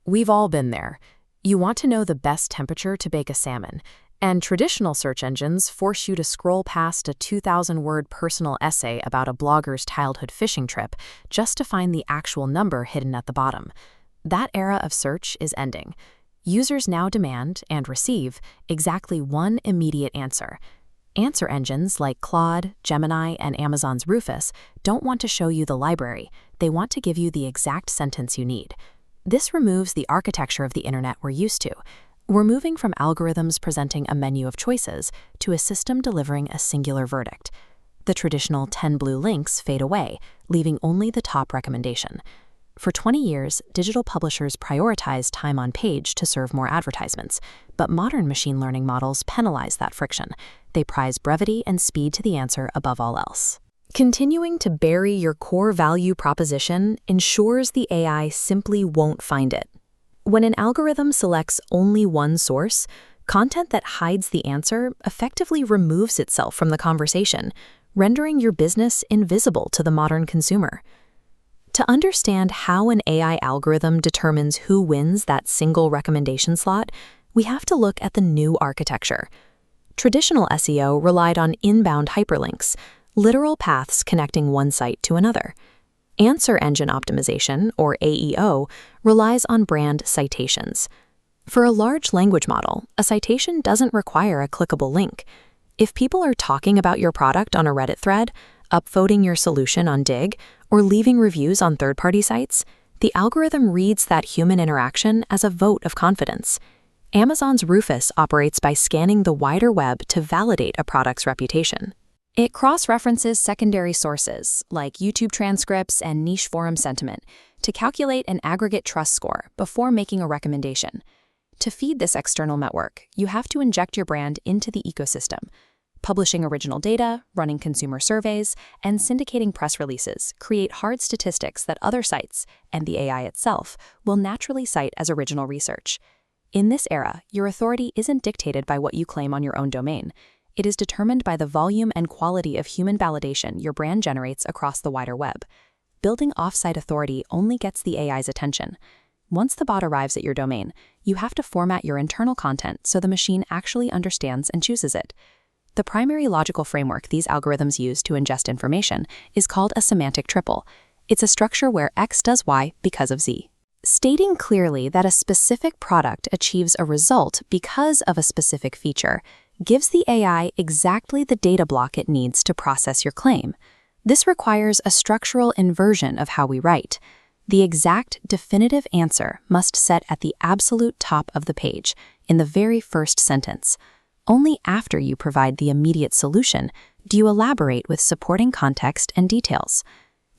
We've all been there. You want to know the best temperature to bake a salmon, and traditional search engines force you to scroll past a 2,000-word personal essay about a blogger's childhood fishing trip just to find the actual number hidden at the bottom. That era of search is ending. Users now demand, and receive, exactly one immediate answer. Answer engines like Claude, Gemini, and Amazon's Rufus don't want to show you the library. They want to give you the exact sentence you need. This removes the architecture of the internet we're used to. We're moving from algorithms presenting a menu of choices to a system delivering a singular verdict. The traditional 10 blue links fade away, leaving only the top recommendation. For 20 years, digital publishers prioritized time on page to serve more advertisements, but modern machine learning models penalize that friction. They prize brevity and speed to the answer above all else. Continuing to bury your core value proposition ensures the AI simply won't find it. When an algorithm selects only one source, content that hides the answer effectively removes itself from the conversation, rendering your business invisible to the modern consumer. To understand how an AI algorithm determines who wins that single recommendation slot, we have to look at the new architecture. Traditional SEO relied on inbound hyperlinks, literal paths connecting one site to another. Answer engine optimization, or AEO, relies on brand citations. For a large language model, a citation doesn't require a clickable link. If people are talking about your product on a Reddit thread, upvoting your solution on Dig, or leaving reviews on third-party sites, the algorithm reads that human interaction as a vote of confidence. Amazon's Rufus operates by scanning the wider web to validate a product's reputation. It cross-references secondary sources, like YouTube transcripts and niche forum sentiment, to calculate an aggregate trust score before making a recommendation. To feed this external network, you have to inject your brand into the ecosystem. Publishing original data, running consumer surveys, and syndicating press releases create hard statistics that other sites, and the AI itself, will naturally cite as original research. In this era, your authority isn't dictated by what you claim on your own domain. It is determined by the volume and quality of human validation your brand generates across the wider web. Building off-site authority only gets the AI's attention. Once the bot arrives at your domain, you have to format your internal content so the machine actually understands and chooses it. The primary logical framework these algorithms use to ingest information is called a semantic triple. It's a structure where X does Y because of Z. Stating clearly that a specific product achieves a result because of a specific feature gives the AI exactly the data block it needs to process your claim. This requires a structural inversion of how we write. The exact definitive answer must set at the absolute top of the page, in the very first sentence. Only after you provide the immediate solution do you elaborate with supporting context and details.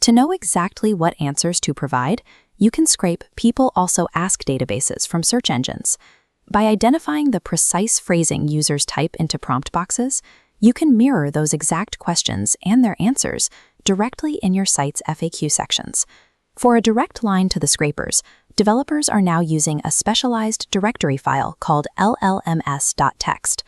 To know exactly what answers to provide, you can scrape People Also Ask databases from search engines. By identifying the precise phrasing users type into prompt boxes, you can mirror those exact questions and their answers directly in your site's FAQ sections. For a direct line to the scrapers, developers are now using a specialized directory file called llms.txt.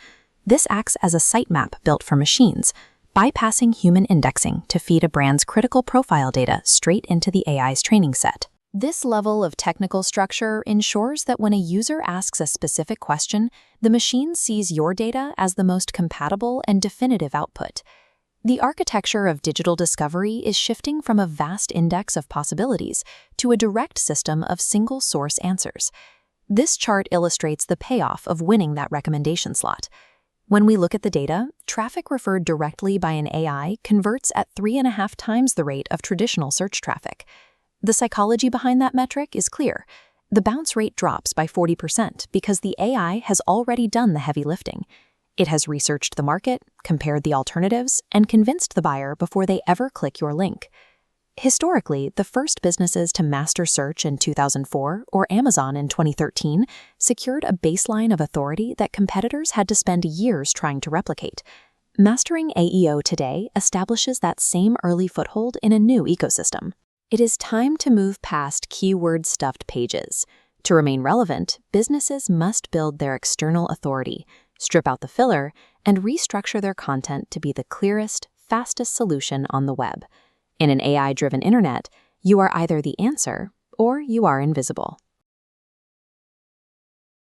This acts as a sitemap built for machines, bypassing human indexing to feed a brand's critical profile data straight into the AI's training set. This level of technical structure ensures that when a user asks a specific question, the machine sees your data as the most compatible and definitive output. The architecture of digital discovery is shifting from a vast index of possibilities to a direct system of single-source answers. This chart illustrates the payoff of winning that recommendation slot. When we look at the data, traffic referred directly by an AI converts at 3.5 times the rate of traditional search traffic. The psychology behind that metric is clear. The bounce rate drops by 40% because the AI has already done the heavy lifting. It has researched the market, compared the alternatives, and convinced the buyer before they ever click your link. Historically, the first businesses to master search in 2004 or Amazon in 2013 secured a baseline of authority that competitors had to spend years trying to replicate. Mastering AEO today establishes that same early foothold in a new ecosystem. It is time to move past keyword-stuffed pages. To remain relevant, businesses must build their external authority, strip out the filler, and restructure their content to be the clearest, fastest solution on the web. In an AI-driven internet, you are either the answer or you are invisible.